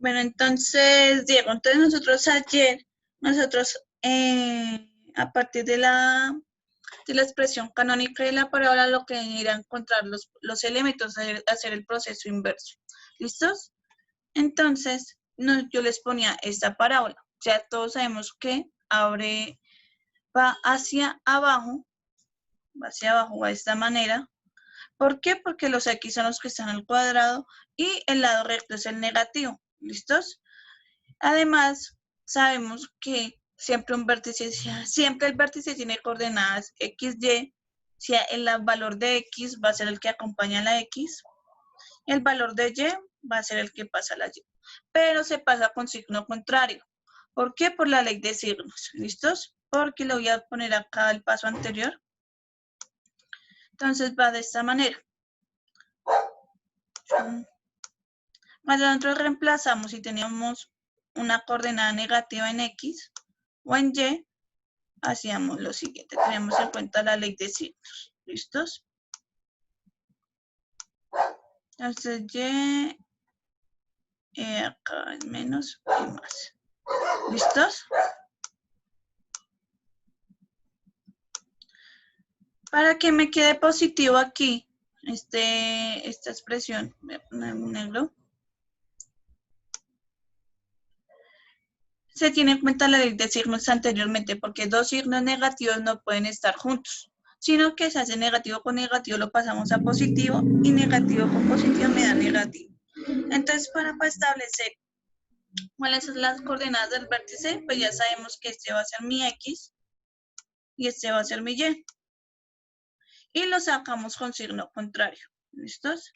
Bueno, entonces, Diego, entonces nosotros ayer, a partir de la expresión canónica de la parábola, lo que era encontrar los elementos, hacer el proceso inverso. ¿Listos? Entonces, yo les ponía esta parábola. Ya todos sabemos que va hacia abajo, va de esta manera. ¿Por qué? Porque los X son los que están al cuadrado y el lado recto es el negativo. ¿Listos? Además, sabemos que siempre el vértice tiene coordenadas X, Y. Si el valor de X va a ser el que acompaña a la X, el valor de Y va a ser el que pasa a la Y. Pero se pasa con signo contrario. ¿Por qué? Por la ley de signos. ¿Listos? Porque le voy a poner acá el paso anterior. Entonces va de esta manera. Cuando nosotros reemplazamos y teníamos una coordenada negativa en X o en Y, hacíamos lo siguiente. Tenemos en cuenta la ley de signos. ¿Listos? Entonces, acá es menos y más. ¿Listos? Para que me quede positivo aquí, esta expresión, voy a poner un negro. Se tiene en cuenta la ley de signos anteriormente, porque dos signos negativos no pueden estar juntos, sino que se hace negativo con negativo, lo pasamos a positivo, y negativo con positivo me da negativo. Entonces, para establecer cuáles son las coordenadas del vértice, pues ya sabemos que este va a ser mi X y este va a ser mi Y. Y lo sacamos con signo contrario. ¿Listos?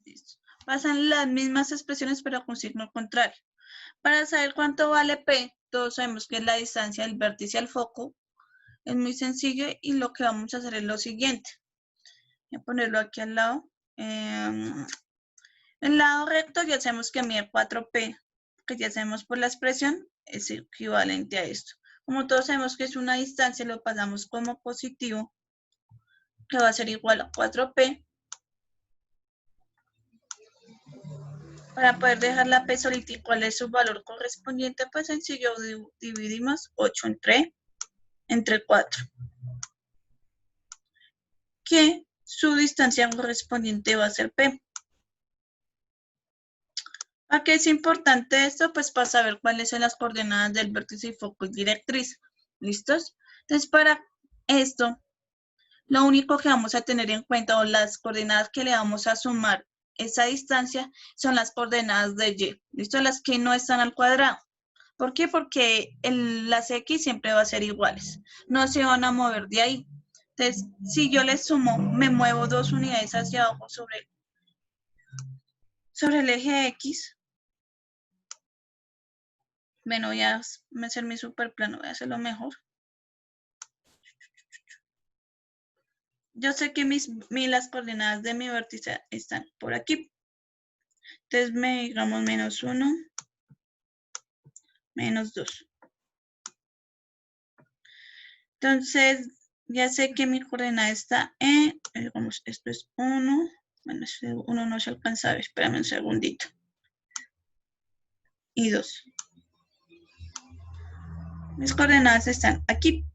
Listo. Pasan las mismas expresiones, pero con signo contrario. Para saber cuánto vale P, todos sabemos que es la distancia del vértice al foco. Es muy sencillo y lo que vamos a hacer es lo siguiente. Voy a ponerlo aquí al lado. El lado recto ya sabemos que mide 4P, que ya sabemos por la expresión, es equivalente a esto. Como todos sabemos que es una distancia, lo pasamos como positivo, que va a ser igual a 4P. Para poder dejar la P solita y cuál es su valor correspondiente, pues sencillo, dividimos 8 entre 4. Que su distancia correspondiente va a ser P. ¿Para qué es importante esto? Pues para saber cuáles son las coordenadas del vértice y foco y directriz. ¿Listos? Entonces, para esto, lo único que vamos a tener en cuenta o las coordenadas que le vamos a sumar esa distancia son las coordenadas de Y. ¿Listo? Las que no están al cuadrado. ¿Por qué? Porque las X siempre van a ser iguales. No se van a mover de ahí. Entonces, si yo les sumo, me muevo 2 unidades hacia abajo sobre el eje X. Bueno, voy a hacer mi super plano, voy a hacerlo mejor. Yo sé que las coordenadas de mi vértice están por aquí. Entonces, digamos, menos 1, menos 2. Entonces, ya sé que mi coordenada está en, digamos, esto es 1. Bueno, ese 1 no se alcanza a ver, espérame un segundito. Y 2. Mis coordenadas están aquí.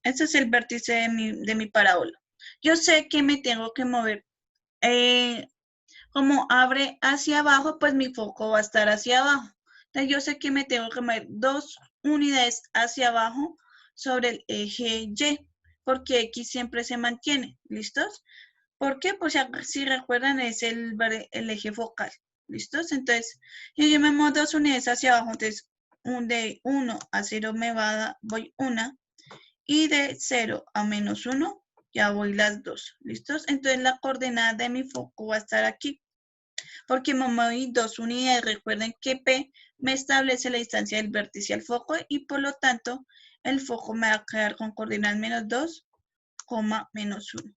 Este es el vértice de mi parábola. Yo sé que me tengo que mover. Como abre hacia abajo, pues mi foco va a estar hacia abajo. Entonces yo sé que me tengo que mover 2 unidades hacia abajo sobre el eje Y, porque X siempre se mantiene. ¿Listos? ¿Por qué? Pues si recuerdan es el eje focal. ¿Listos? Entonces, yo me muevo 2 unidades hacia abajo, entonces de 1 a 0 voy 1, y de 0 a menos 1 ya voy las 2. ¿Listos? Entonces la coordenada de mi foco va a estar aquí. Porque me moví 2 unidades. Recuerden que P me establece la distancia del vértice al foco y por lo tanto el foco me va a quedar con coordenadas menos 2, menos 1.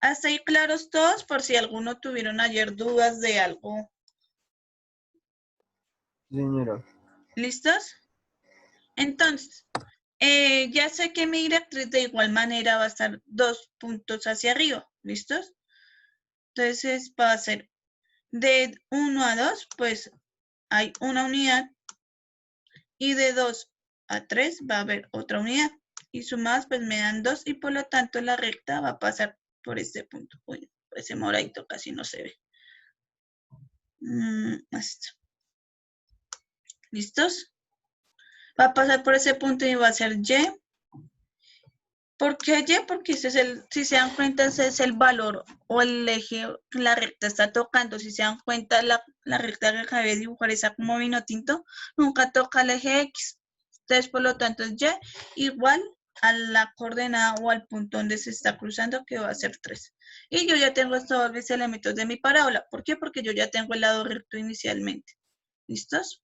¿Hasta ahí claros todos? Por si alguno tuvieron ayer dudas de algo. Señora. ¿Listos? Entonces, ya sé que mi directriz de igual manera va a estar 2 puntos hacia arriba. ¿Listos? Entonces va a ser De 1 a 2, pues hay una unidad. Y de 2 a 3 va a haber otra unidad. Y sumadas, pues me dan 2 y por lo tanto la recta va a pasar por este punto. Uy, ese moradito casi no se ve. Esto. ¿Listos? Va a pasar por ese punto y va a ser Y. ¿Por qué Y? Porque ese es el, si se dan cuenta, ese es el valor o el eje que la recta está tocando. Si se dan cuenta, la recta que acabé de dibujar, esa como vino tinto, nunca toca el eje X. Entonces, por lo tanto, es Y igual a la coordenada o al punto donde se está cruzando, que va a ser 3. Y yo ya tengo todos mis elementos de mi parábola. ¿Por qué? Porque yo ya tengo el lado recto inicialmente. ¿Listos?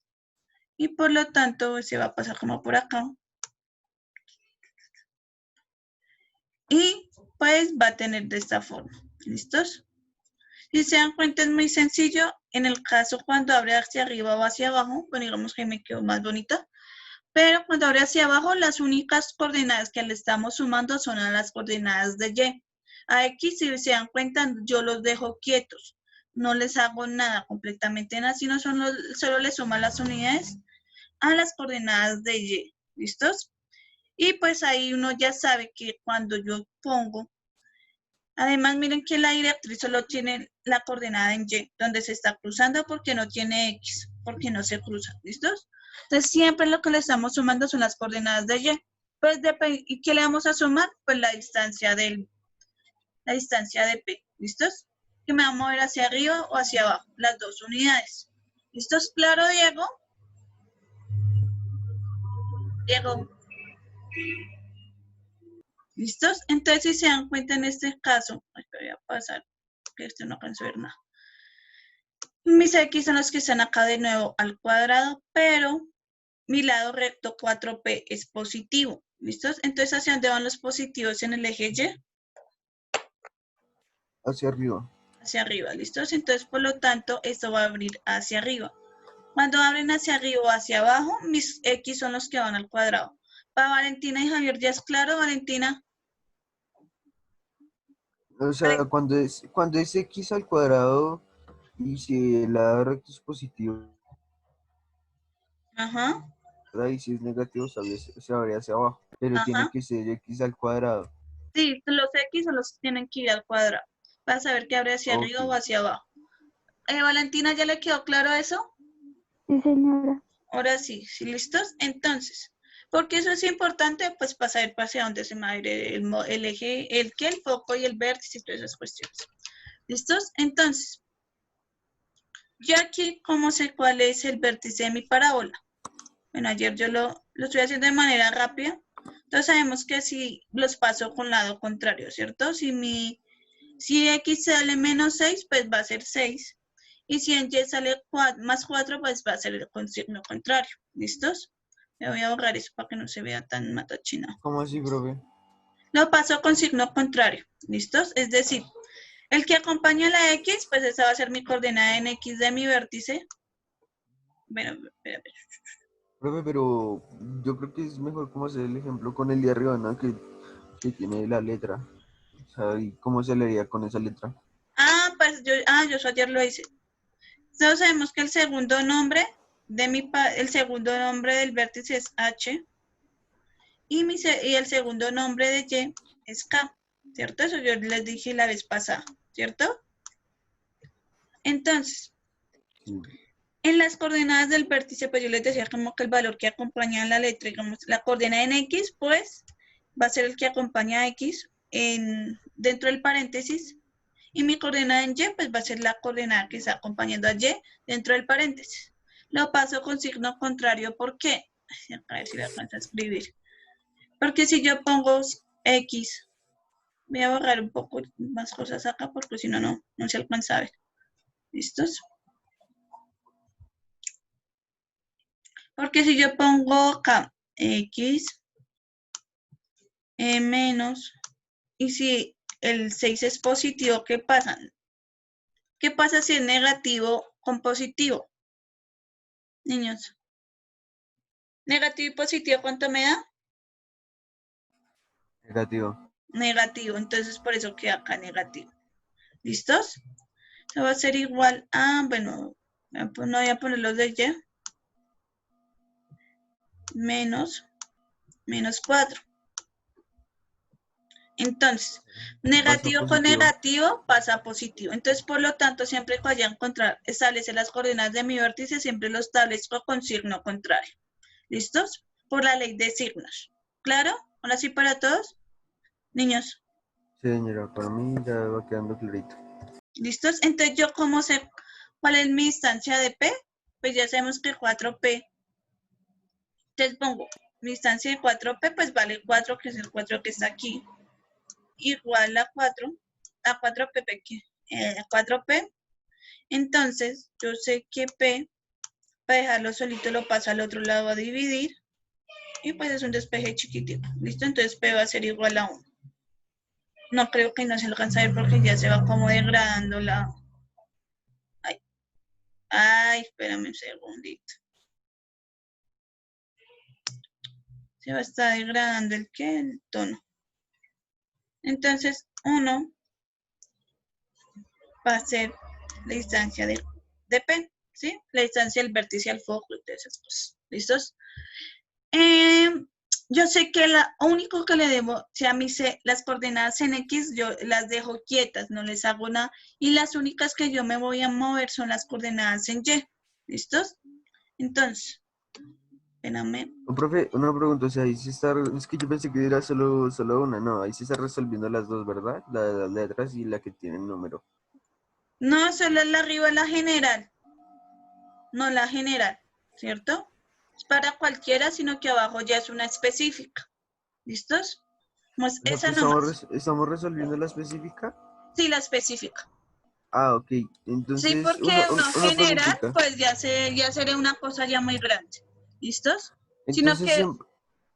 Y por lo tanto, se va a pasar como por acá. Y pues va a tener de esta forma. ¿Listos? Si se dan cuenta es muy sencillo. En el caso cuando abre hacia arriba o hacia abajo, bueno, digamos que me quedó más bonita. Pero cuando abre hacia abajo, las únicas coordenadas que le estamos sumando son a las coordenadas de Y. A X, si se dan cuenta, yo los dejo quietos. No les hago nada, completamente nada, sino solo les suman las unidades a las coordenadas de Y. ¿Listos? Y pues ahí uno ya sabe que cuando yo pongo, además miren que la directriz solo tiene la coordenada en Y, donde se está cruzando porque no tiene X, porque no se cruza, ¿listos? Entonces siempre lo que le estamos sumando son las coordenadas de Y. Pues ¿y qué le vamos a sumar? Pues la distancia de P, ¿listos? Que me va a mover hacia arriba o hacia abajo, las dos unidades. ¿Listos? ¿Claro, Diego? Diego. ¿Listos? Entonces, si se dan cuenta en este caso, voy a pasar, que esto no alcanzo a ver nada. Mis X son los que están acá de nuevo al cuadrado, pero mi lado recto 4P es positivo. ¿Listos? Entonces, ¿hacia dónde van los positivos en el eje Y? Hacia arriba. Hacia arriba, ¿listos? Entonces, por lo tanto, esto va a abrir hacia arriba. Cuando abren hacia arriba o hacia abajo, mis X son los que van al cuadrado. Para Valentina y Javier, ¿ya es claro, Valentina? O sea, cuando es x al cuadrado y si el lado recto es positivo, Ajá, y si es negativo, se abre hacia abajo. Pero tiene ajá. que ser x al cuadrado. Sí, los X son los que tienen que ir al cuadrado. Para saber que abre hacia Ok. arriba o hacia abajo. Valentina, ¿ya le quedó claro eso? Sí, señora. Ahora sí, ¿sí listos? Entonces, ¿por qué eso es importante? Pues para saber hacia dónde se va a ir el eje, el foco y el vértice y todas esas cuestiones. ¿Listos? Entonces, yo aquí, ¿cómo sé cuál es el vértice de mi parábola? Bueno, ayer yo lo estoy haciendo de manera rápida. Entonces sabemos que si los paso con lado contrario, ¿cierto? Si X sale menos 6, pues va a ser 6. Y si en Y sale más 4, pues va a ser con signo contrario. ¿Listos? Me voy a borrar eso para que no se vea tan matachina. ¿Cómo así, profe? Lo paso con signo contrario. ¿Listos? Es decir, el que acompaña a la X, pues esa va a ser mi coordenada en X de mi vértice. Bueno, espera. Profe, pero yo creo que es mejor como hacer el ejemplo con el de arriba, ¿no? Que tiene la letra. O sea, ¿y cómo se leería con esa letra? Pues yo ayer lo hice. Todos sabemos que el segundo nombre del vértice es H y el segundo nombre de Y es K, ¿cierto? Eso yo les dije la vez pasada, ¿cierto? Entonces, Sí. en las coordenadas del vértice, pues yo les decía como que el valor que acompaña a la letra, digamos, la coordenada en X, pues va a ser el que acompaña a X dentro del paréntesis, y mi coordenada en Y, pues va a ser la coordenada que está acompañando a Y dentro del paréntesis. Lo paso con signo contrario, ¿por qué? A ver si le alcanzo a escribir. Porque si yo pongo X, voy a borrar un poco más cosas acá, porque si no, no se alcanza a ver. ¿Listos? Porque si yo pongo acá X menos, y si el 6 es positivo, ¿qué pasa? ¿Qué pasa si es negativo con positivo? Niños. Negativo y positivo, ¿cuánto me da? Negativo. Negativo. Entonces, por eso queda acá negativo. ¿Listos? va a ser igual a, bueno, no voy a poner los de Y, menos 4. Entonces, Pasa negativo con positivo. negativo pasa a positivo. Entonces, por lo tanto, siempre que vaya a encontrar, establece las coordenadas de mi vértice, siempre lo establezco con signo contrario. ¿Listos? Por la ley de signos. ¿Claro? Ahora sí para todos. Niños, Sí, señora, para mí ya va quedando clarito. ¿listos? Entonces, ¿yo cómo sé cuál es mi distancia de P? Pues ya sabemos que 4P. Entonces pongo mi distancia de 4P, pues vale 4, que es el 4 que está aquí. Igual a 4P, 4P. Entonces, yo sé que P, para dejarlo solito, lo paso al otro lado a dividir. Y pues es un despeje chiquitito. ¿Listo? Entonces P va a ser igual a 1. No creo que no se alcance a ver porque ya se va como degradando la... Ay, espérame un segundito. Se va a estar degradando el ¿qué? El tono. Entonces, 1 va a ser la distancia de P, ¿sí? La distancia del vértice al foco y todas esas cosas. ¿Listos? Yo sé que lo único que le debo, si a mí las coordenadas en X, yo las dejo quietas, no les hago nada. Y las únicas que yo me voy a mover son las coordenadas en Y. ¿Listos? Entonces, espérame. Profe, una pregunta, o sea, ahí sí está, es que yo pensé que era solo una, no, ahí sí está resolviendo las dos, ¿verdad? La de las letras y la que tiene el número. No, solo es la arriba la general. No la general, ¿cierto? Es para cualquiera, sino que abajo ya es una específica. ¿Listos? Pues O sea, esa que nomás. estamos resolviendo la específica. Sí, la específica. Ah, ok. Sí, Entonces, porque una una general, preguntita. pues ya sería una cosa ya muy grande. ¿Listos? Sino Entonces, que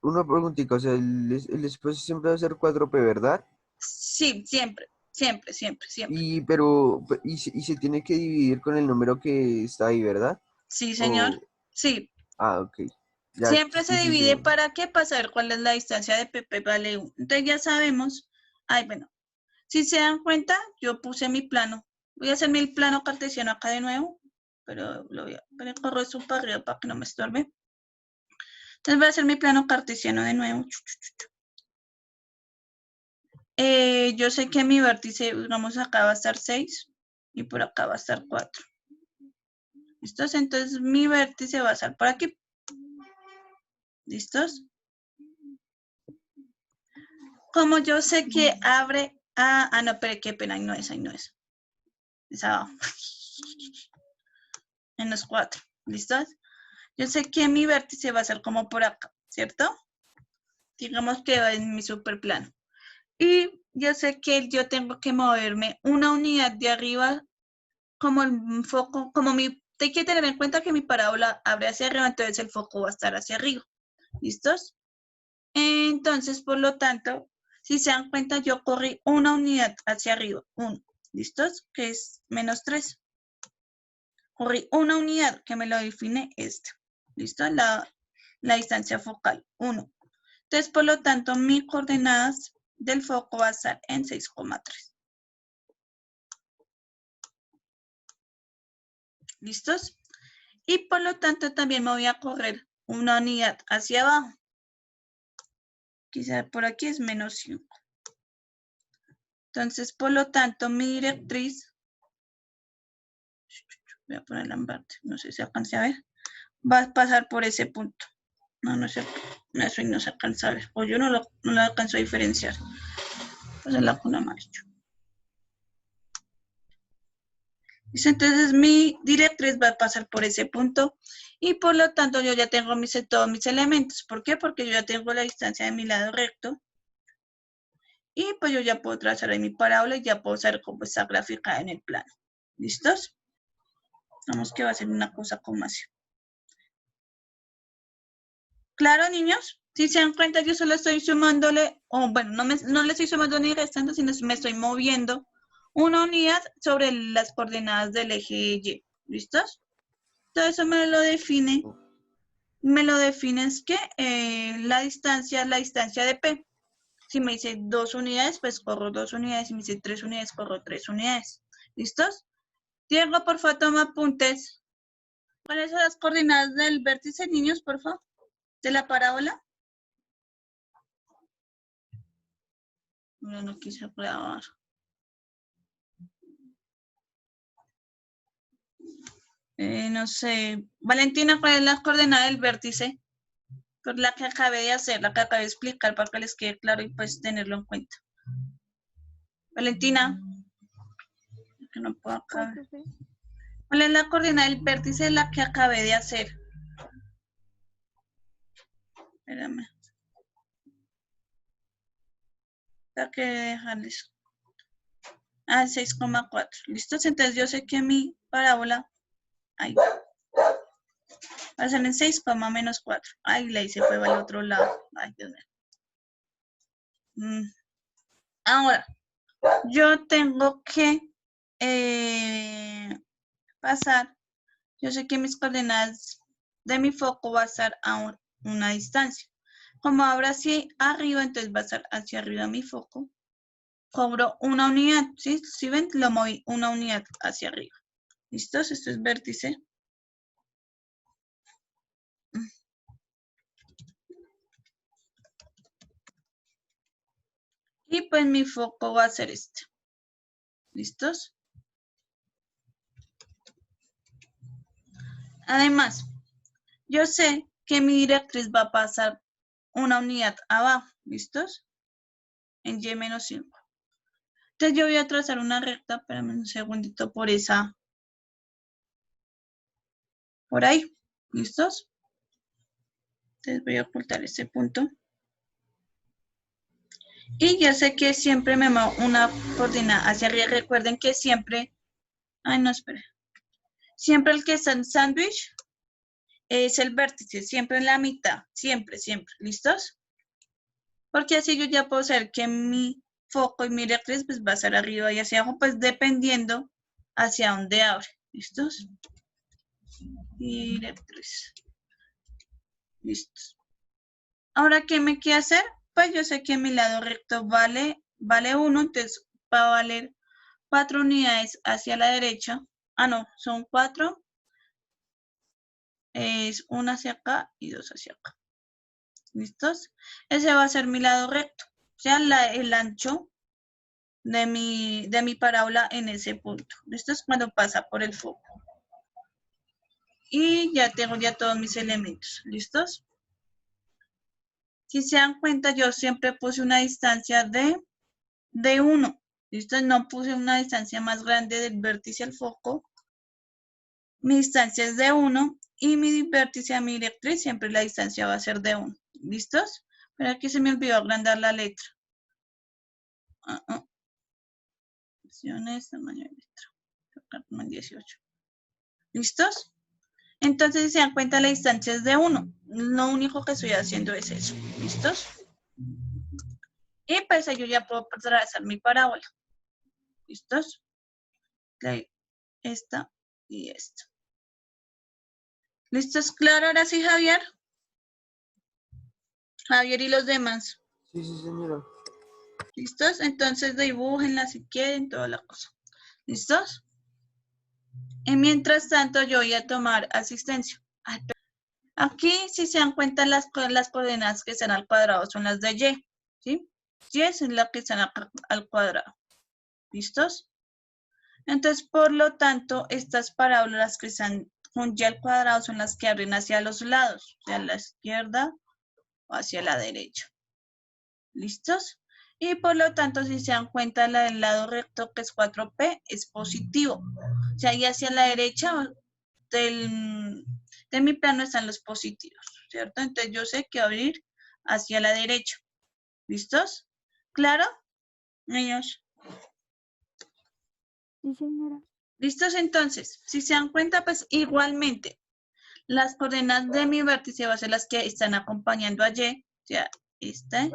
una preguntita, o sea, el espacio siempre va a ser 4P, ¿verdad? sí, siempre, siempre, siempre, siempre. Y se tiene que dividir con el número que está ahí, ¿verdad? Sí, señor. O, Sí. ok. Ya, Siempre se sí, sí, sí. divide para qué, para saber cuál es la distancia de PP vale 1. Entonces ya sabemos. Ay, bueno. Si se dan cuenta, yo puse mi plano. Voy a hacerme el plano cartesiano acá de nuevo, pero corro eso para arriba para que no me estorbe. Entonces voy a hacer mi plano cartesiano de nuevo. Yo sé que mi vértice, digamos, acá va a estar 6 y por acá va a estar 4. ¿Listos? Entonces mi vértice va a estar por aquí. ¿Listos? Como yo sé que abre a... no, pero qué pena, ahí no es. Es abajo. Menos 4. ¿Listos? Yo sé que mi vértice va a ser como por acá, ¿cierto? Digamos que va en mi superplano. Y yo sé que yo tengo que moverme una unidad de arriba como el foco, hay que tener en cuenta que mi parábola abre hacia arriba, entonces el foco va a estar hacia arriba. ¿Listos? Entonces, por lo tanto, si se dan cuenta, yo corrí una unidad hacia arriba. 1. ¿Listos? Que es menos 3. Corrí una unidad que me lo define esta. ¿Listo? La distancia focal. 1. Entonces, por lo tanto, mis coordenadas del foco va a estar en 6,3. ¿Listos? Y por lo tanto, también me voy a correr una unidad hacia abajo. Quizá por aquí es menos 5. Entonces, por lo tanto, mi directriz, voy a ponerla en verde, no sé si alcance a ver, va a pasar por ese punto. No sé, eso no se alcanza a ver, o yo no lo alcanzo a diferenciar. Pasarla con amarillo. Entonces, mi directriz va a pasar por ese punto y por lo tanto yo ya tengo todos mis elementos. ¿Por qué? Porque yo ya tengo la distancia de mi lado recto y pues yo ya puedo trazar ahí mi parábola y ya puedo saber cómo está graficada en el plano. ¿Listos? Vamos que va a ser una cosa como así. ¿Claro, niños? Si se dan cuenta, yo solo estoy sumándole, o bueno, no le estoy sumando ni restando, sino me estoy moviendo una unidad sobre las coordenadas del eje Y. ¿Listos? Todo eso me lo define es que la distancia de P. Si me dice 2 unidades, pues corro 2 unidades. Si me dice 3 unidades, corro 3 unidades. ¿Listos? Diego, por favor, toma apuntes. ¿Cuáles son las coordenadas del vértice, niños, por favor? De la parábola. No quise grabar. No sé. Valentina, ¿cuál es la coordenada del vértice? Por la que acabé de hacer, la que acabé de explicar para que les quede claro y pues tenerlo en cuenta. Valentina. Que no puedo acá. ¿Cuál es la coordenada del vértice de la que acabé de hacer? Espérame. Para que dejarles. 6,4. ¿Listos? Entonces yo sé que mi parábola, ahí va a ser en 6, menos 4. Ahí la hice, fue al otro lado. Ay, Dios mío. Ahora, yo tengo que pasar, yo sé que mis coordenadas de mi foco va a estar a una distancia. Como ahora sí arriba, entonces va a estar hacia arriba mi foco. Cobro una unidad, ¿sí? Si ven, lo moví una unidad hacia arriba. ¿Listos? Esto es vértice. Y pues mi foco va a ser este. ¿Listos? Además, yo sé que mi directriz va a pasar una unidad abajo. ¿Listos? En Y-5. Entonces yo voy a trazar una recta, espérame un segundito, por ahí. ¿Listos? Entonces voy a ocultar este punto. Y ya sé que siempre me muevo una coordenada hacia arriba. Recuerden que siempre, siempre el que está en sándwich es el vértice, siempre en la mitad, siempre, ¿listos? Porque así yo ya puedo saber que mi foco y mi directriz pues va a ser arriba y hacia abajo, pues dependiendo hacia dónde abre, ¿listos? Directriz. Listos. Ahora, ¿qué me queda hacer? Pues yo sé que mi lado recto vale 1, entonces va a valer 4 unidades hacia la derecha. No, son 4. Es 1 hacia acá y 2 hacia acá. ¿Listos? Ese va a ser mi lado recto. O sea, el ancho de mi parábola en ese punto. Esto es cuando pasa por el foco. Y ya tengo todos mis elementos. ¿Listos? Si se dan cuenta, yo siempre puse una distancia de 1. ¿Listo? No puse una distancia más grande del vértice al foco. Mi distancia es de 1 y mi vértice a mi directriz siempre la distancia va a ser de 1. ¿Listos? Pero aquí se me olvidó agrandar la letra. Opciones, tamaño de letra. 18. ¿Listos? Entonces, si se dan cuenta, la distancia es de 1. Lo único que estoy haciendo es eso. ¿Listos? Y pues yo ya puedo trazar mi parábola. ¿Listos? Esta y esta. ¿Listos? ¿Claro ahora sí, Javier? Javier y los demás. Sí, señora. ¿Listos? Entonces dibújenla si quieren, toda la cosa. ¿Listos? Y mientras tanto yo voy a tomar asistencia. Aquí, si se dan cuenta, las coordenadas que están al cuadrado son las de Y, ¿sí? Y es la que están al cuadrado. ¿Listos? Entonces, por lo tanto, estas parábolas que están con Y al cuadrado son las que abren hacia los lados, hacia la izquierda o hacia la derecha. ¿Listos? Y por lo tanto, si se dan cuenta, la del lado recto, que es 4P, es positivo. O sea, y hacia la derecha de mi plano están los positivos, ¿cierto? Entonces, yo sé que abrir hacia la derecha. ¿Listos? ¿Claro? Niños. Sí, señora. ¿Listos? Entonces, si se dan cuenta, pues igualmente, las coordenadas de mi vértice van a ser las que están acompañando a Y. O sea, esta.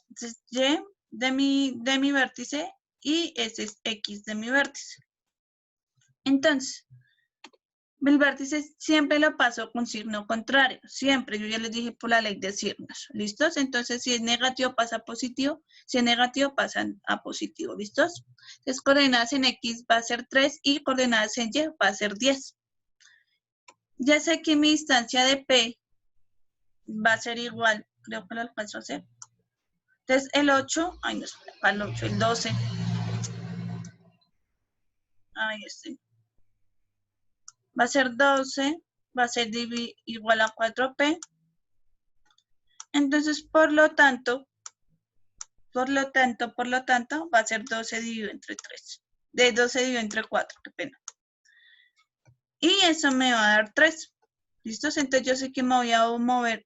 Entonces, Y de mi vértice y ese es X de mi vértice. Entonces, El vértice siempre lo paso con signo contrario, siempre, yo ya les dije por la ley de signos, ¿listos? Entonces, si es negativo pasa a positivo, si es negativo pasan a positivo, ¿listos? Entonces, coordenadas en X va a ser 3 y coordenadas en Y va a ser 10. Ya sé que mi distancia de P va a ser igual, creo que lo alcanzo a hacer. Entonces, el 8, ay no, el 8, el 12. Ahí estoy. Va a ser 12, va a ser igual a 4P. Entonces, por lo tanto, va a ser 12 dividido entre 3. De 12 dividido entre 4, qué pena. Y eso me va a dar 3. ¿Listos? Entonces, yo sé que me voy a mover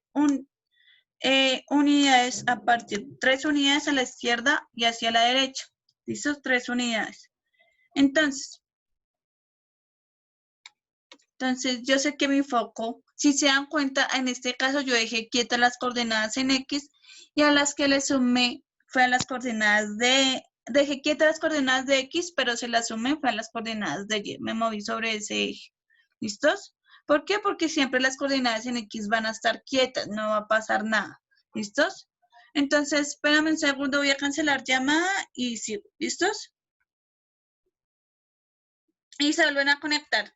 unidades a partir, 3 unidades a la izquierda y hacia la derecha. ¿Listos? 3 unidades. Entonces, yo sé que mi foco, si se dan cuenta, en este caso yo dejé quietas las coordenadas en X y a las que le sumé fue a las coordenadas dejé quietas las coordenadas de X, pero se las sumé fue a las coordenadas de Y. Me moví sobre ese eje. ¿Listos? ¿Por qué? Porque siempre las coordenadas en X van a estar quietas, no va a pasar nada. ¿Listos? Entonces, espérame un segundo, voy a cancelar llamada y sigo. ¿Listos? Y se vuelven a conectar.